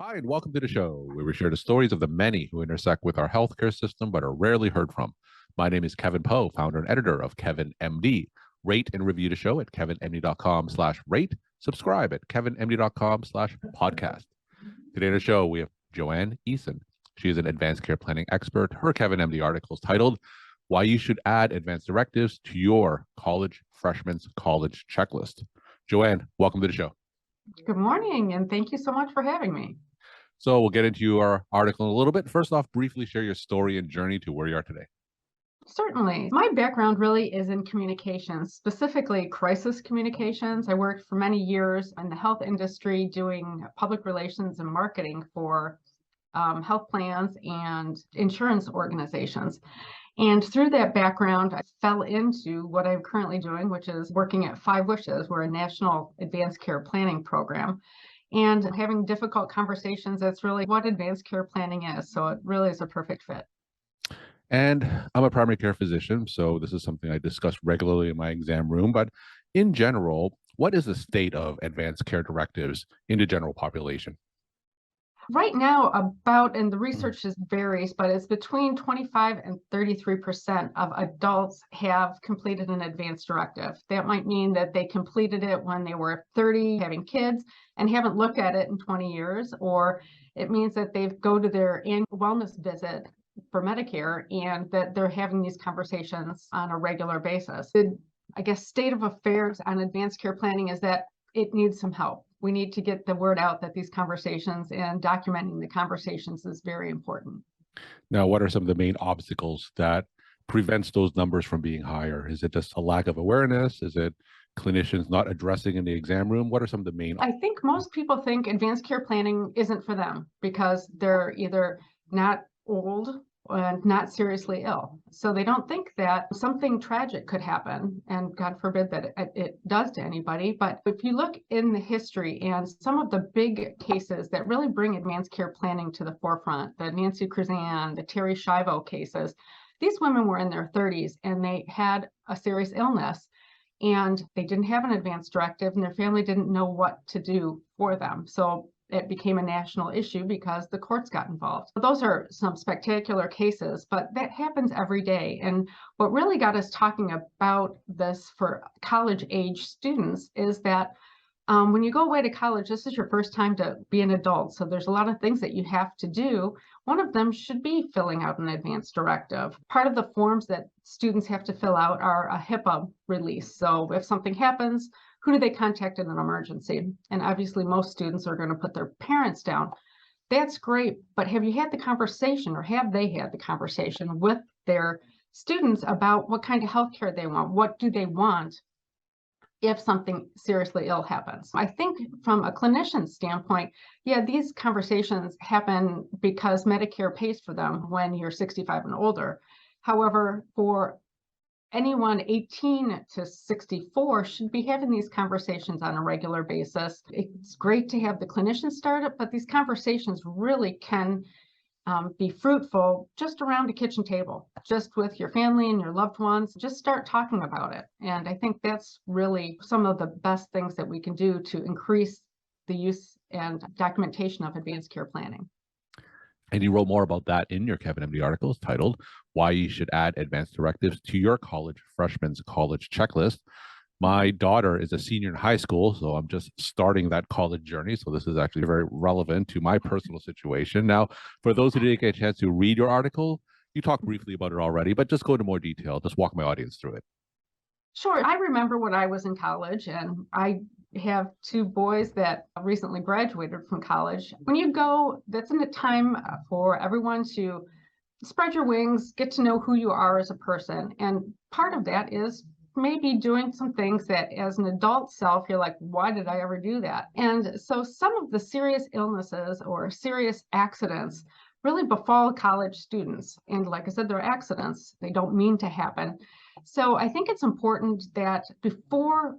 Hi, and welcome to the show, where we share the stories of the many who intersect with our healthcare system but are rarely heard from. My name is Kevin Poe, founder and editor of KevinMD. Rate and review the show at kevinmd.com/rate. Subscribe at kevinmd.com/podcast. Today on the show, we have Joanne Eason. She is an advanced care planning expert. Her KevinMD article is titled, Why You Should Add Advanced Directives to Your College Freshman's College Checklist. Joanne, welcome to the show. Good morning, and thank you so much for having me. So we'll get into your article in a little bit. First off, briefly share your story and journey to where you are today. Certainly. My background really is in communications, specifically crisis communications. I worked for many years in the health industry doing public relations and marketing for health plans and insurance organizations. And through that background, I fell into what I'm currently doing, which is working at Five Wishes. We're a national advanced care planning program. And having difficult conversations, that's really what advanced care planning is. So it really is a perfect fit. And I'm a primary care physician, so this is something I discuss regularly in my exam room. But in general, what is the state of advanced care directives in the general population? Right now, and the research varies, but it's between 25 and 33% of adults have completed an advanced directive. That might mean that they completed it when they were 30, having kids, and haven't looked at it in 20 years, or it means that they go to their annual wellness visit for Medicare and that they're having these conversations on a regular basis. The, state of affairs on advanced care planning is that it needs some help. We need to get the word out that these conversations and documenting the conversations is very important. Now, what are some of the main obstacles that prevents those numbers from being higher? Is it just a lack of awareness? Is it clinicians not addressing in the exam room? What are some of the main? I think most people think advanced care planning isn't for them because they're either not old and not seriously ill. So they don't think that something tragic could happen, and God forbid that it does to anybody. But if you look in the history and some of the big cases that really bring advanced care planning to the forefront, the Nancy Cruzan, the Terry Schiavo cases, these women were in their 30s and they had a serious illness and they didn't have an advanced directive and their family didn't know what to do for them. So it became a national issue because the courts got involved. Those are some spectacular cases, but that happens every day. And what really got us talking about this for college age students is that when you go away to college, this is your first time to be an adult. So there's a lot of things that you have to do. One of them should be filling out an advanced directive. Part of the forms that students have to fill out are a HIPAA release. So if something happens, who do they contact in an emergency? And obviously most students are going to put their parents down. That's great, but have you had the conversation, or have they had the conversation with their students about what kind of healthcare they want? What do they want if something seriously ill happens? I think from a clinician standpoint, yeah, these conversations happen because Medicare pays for them when you're 65 and older. However, for anyone 18 to 64 should be having these conversations on a regular basis. It's great to have the clinicians start it, but these conversations really can be fruitful just around a kitchen table, just with your family and your loved ones. Just start talking about it. And I think that's really some of the best things that we can do to increase the use and documentation of advanced care planning. And you wrote more about that in your KevinMD article titled, Why You Should Add Advanced Directives to Your College Freshman's College Checklist. My daughter is a senior in high school, so I'm just starting that college journey. So this is actually very relevant to my personal situation. Now, for those who didn't get a chance to read your article, you talked briefly about it already, but just go into more detail. Just walk my audience through it. Sure. I remember when I was in college, and I have two boys that recently graduated from college. When you go, that's a time for everyone to spread your wings, get to know who you are as a person. And part of that is maybe doing some things that as an adult self, you're like, why did I ever do that? And so some of the serious illnesses or serious accidents really befall college students. And like I said, they're accidents. They don't mean to happen. So I think it's important that before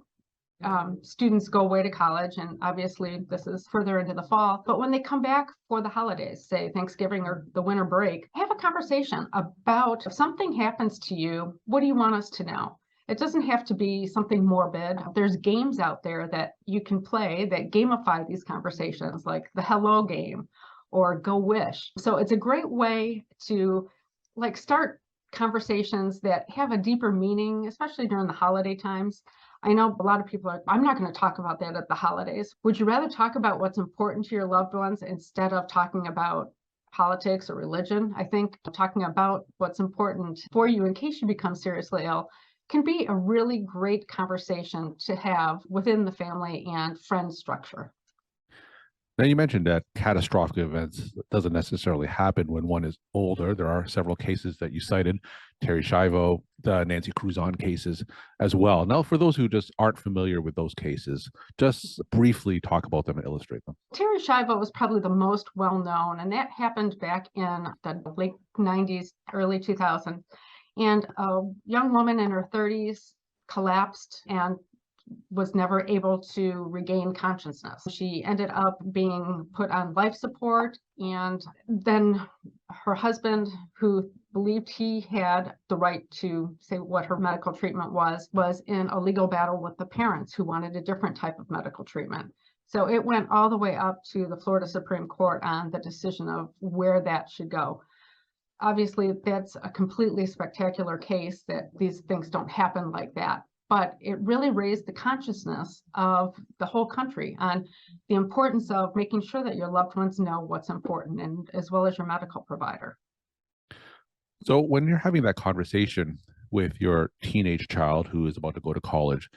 students go away to college, and obviously this is further into the fall, but when they come back for the holidays, say Thanksgiving or the winter break, have a conversation about if something happens to you, what do you want us to know? It doesn't have to be something morbid. There's games out there that you can play that gamify these conversations, like the Hello game or Go Wish. So it's a great way to start conversations that have a deeper meaning, especially during the holiday times. I know a lot of people are, I'm not going to talk about that at the holidays. Would you rather talk about what's important to your loved ones instead of talking about politics or religion? I think talking about what's important for you in case you become seriously ill can be a really great conversation to have within the family and friend structure. Now, you mentioned that catastrophic events doesn't necessarily happen when one is older. There are several cases that you cited, Terry Schiavo, the Nancy Cruzon cases as well. Now, for those who just aren't familiar with those cases, just briefly talk about them and illustrate them. Terry Schiavo was probably the most well-known, and that happened back in the late 90s, early 2000s. And a young woman in her 30s collapsed and was never able to regain consciousness. She ended up being put on life support, and then her husband, who believed he had the right to say what her medical treatment was in a legal battle with the parents who wanted a different type of medical treatment. So it went all the way up to the Florida Supreme Court on the decision of where that should go. Obviously, that's a completely spectacular case that these things don't happen like that. But it really raised the consciousness of the whole country on the importance of making sure that your loved ones know what's important, and as well as your medical provider. So when you're having that conversation with your teenage child who is about to go to college,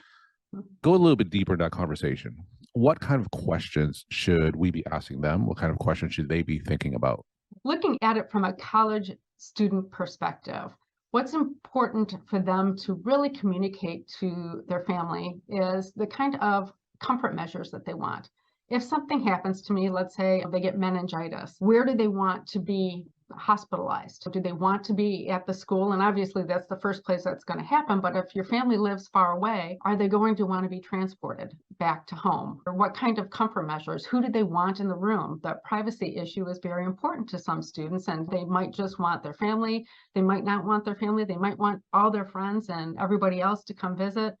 go a little bit deeper in that conversation. What kind of questions should we be asking them? What kind of questions should they be thinking about? Looking at it from a college student perspective, what's important for them to really communicate to their family is the kind of comfort measures that they want. If something happens to me, let's say they get meningitis, where do they want to be hospitalized? Do they want to be at the school? And obviously that's the first place that's going to happen. But if your family lives far away, are they going to want to be transported back to home? Or what kind of comfort measures? Who do they want in the room? The privacy issue is very important to some students, and they might just want their family. They might not want their family. They might want all their friends and everybody else to come visit.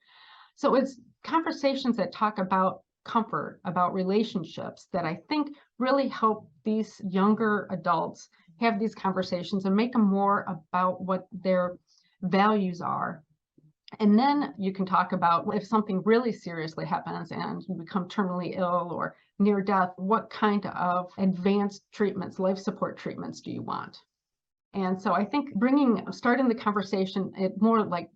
So it's conversations that talk about comfort, about relationships, that I think really help these younger adults have these conversations and make them more about what their values are. And then you can talk about if something really seriously happens and you become terminally ill or near death, what kind of advanced treatments, life support treatments do you want? And so I think starting the conversation at more like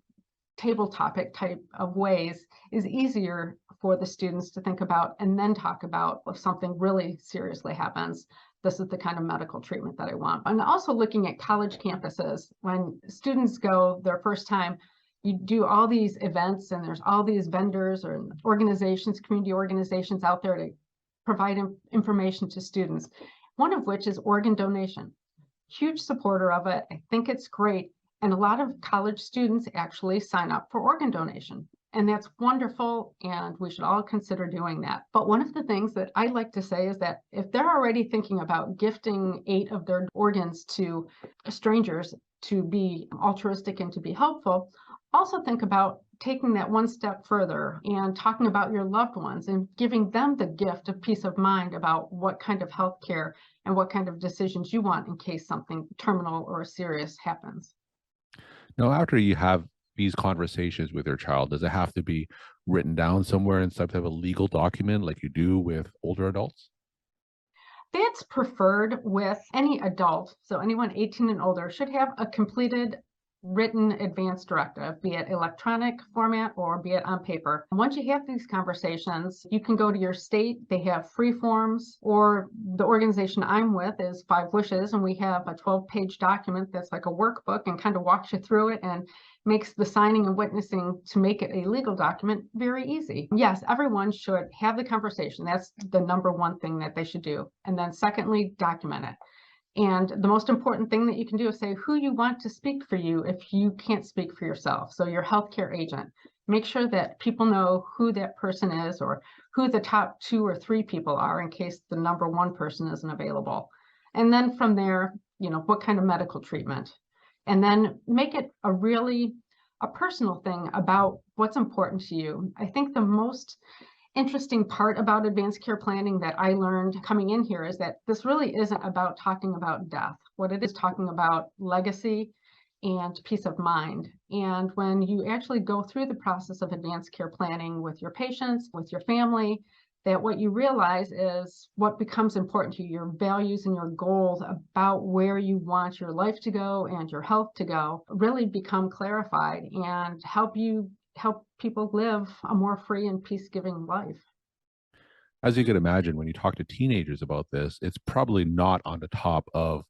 table topic type of ways is easier for the students to think about, and then talk about if something really seriously happens, this is the kind of medical treatment that I want. And also looking at college campuses, when students go their first time, you do all these events and there's all these vendors or organizations, community organizations out there to provide information to students, one of which is organ donation. Huge supporter of it. I think it's great. And a lot of college students actually sign up for organ donation. And that's wonderful, and we should all consider doing that. But one of the things that I like to say is that if they're already thinking about gifting 8 of their organs to strangers to be altruistic and to be helpful, also think about taking that one step further and talking about your loved ones and giving them the gift of peace of mind about what kind of health care and what kind of decisions you want in case something terminal or serious happens. Now, after you have these conversations with your child, does it have to be written down somewhere in some type of a legal document like you do with older adults? That's preferred with any adult. So anyone 18 and older should have a completed written advance directive, be it electronic format or be it on paper. Once you have these conversations, you can go to your state. They have free forms, or the organization I'm with is 5 Wishes, and we have a 12-page document that's like a workbook and kind of walks you through it and makes the signing and witnessing to make it a legal document very easy. Yes, everyone should have the conversation. That's the number one thing that they should do. And then secondly, document it. And the most important thing that you can do is say who you want to speak for you if you can't speak for yourself. So your healthcare agent, make sure that people know who that person is or who the top 2 or 3 people are in case the number 1 person isn't available. And then from there, what kind of medical treatment. And then make it a really a personal thing about what's important to you. I think the most interesting part about advanced care planning that I learned coming in here is that this really isn't about talking about death. What it is talking about legacy and peace of mind. And when you actually go through the process of advanced care planning with your patients, with your family, that what you realize is what becomes important to you, your values and your goals about where you want your life to go and your health to go really become clarified and help people live a more free and peace-giving life. As you can imagine, when you talk to teenagers about this, it's probably not on the top of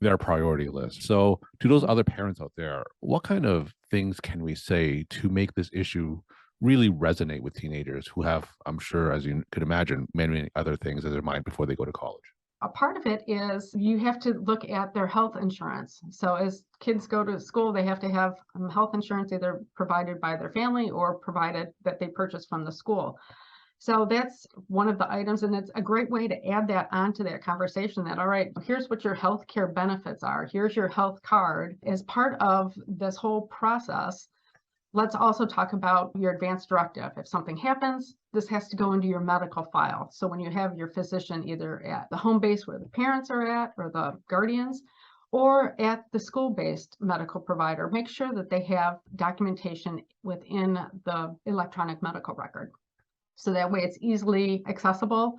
their priority list. So, to those other parents out there, what kind of things can we say to make this issue really resonate with teenagers who have, I'm sure, as you could imagine, many other things in their mind before they go to college? A part of it is you have to look at their health insurance. So as kids go to school, they have to have health insurance either provided by their family or provided that they purchase from the school. So that's one of the items, and it's a great way to add that onto that conversation that, all right, here's what your healthcare benefits are. Here's your health card. As part of this whole process, let's also talk about your advanced directive. If something happens, this has to go into your medical file. So when you have your physician either at the home base where the parents are at or the guardians, or at the school-based medical provider, make sure that they have documentation within the electronic medical record. So that way it's easily accessible.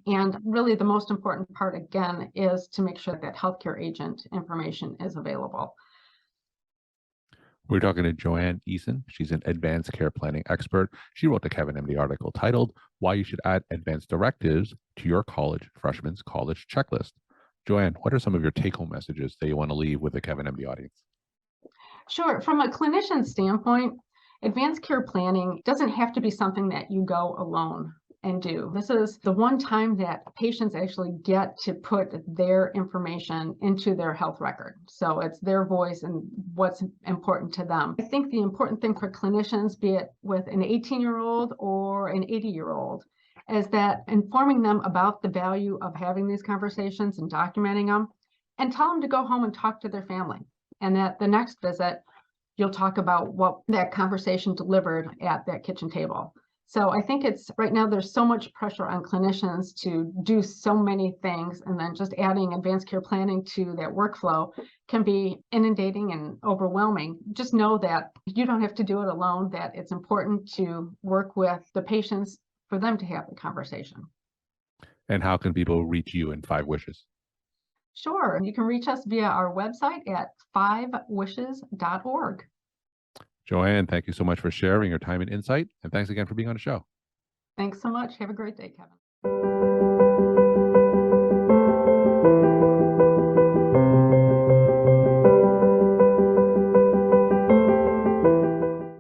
And really the most important part, again, is to make sure that healthcare agent information is available. We're talking to Joanne Eason. She's an advanced care planning expert. She wrote the KevinMD article titled Why You Should Add Advanced Directives to Your College Freshman's College Checklist. Joanne, what are some of your take-home messages that you want to leave with the KevinMD audience? Sure. From a clinician standpoint, advanced care planning doesn't have to be something that you go alone and do. This is the one time that patients actually get to put their information into their health record. So it's their voice and what's important to them. I think the important thing for clinicians, be it with an 18-year-old or an 80-year-old, is that informing them about the value of having these conversations and documenting them, and tell them to go home and talk to their family. And at the next visit, you'll talk about what that conversation delivered at that kitchen table. So I think it's right now there's so much pressure on clinicians to do so many things, and then just adding advanced care planning to that workflow can be inundating and overwhelming. Just know that you don't have to do it alone, that it's important to work with the patients for them to have the conversation. And how can people reach you in 5 Wishes? Sure. You can reach us via our website at 5wishes.org. Joanne, thank you so much for sharing your time and insight. And thanks again for being on the show. Thanks so much. Have a great day, Kevin.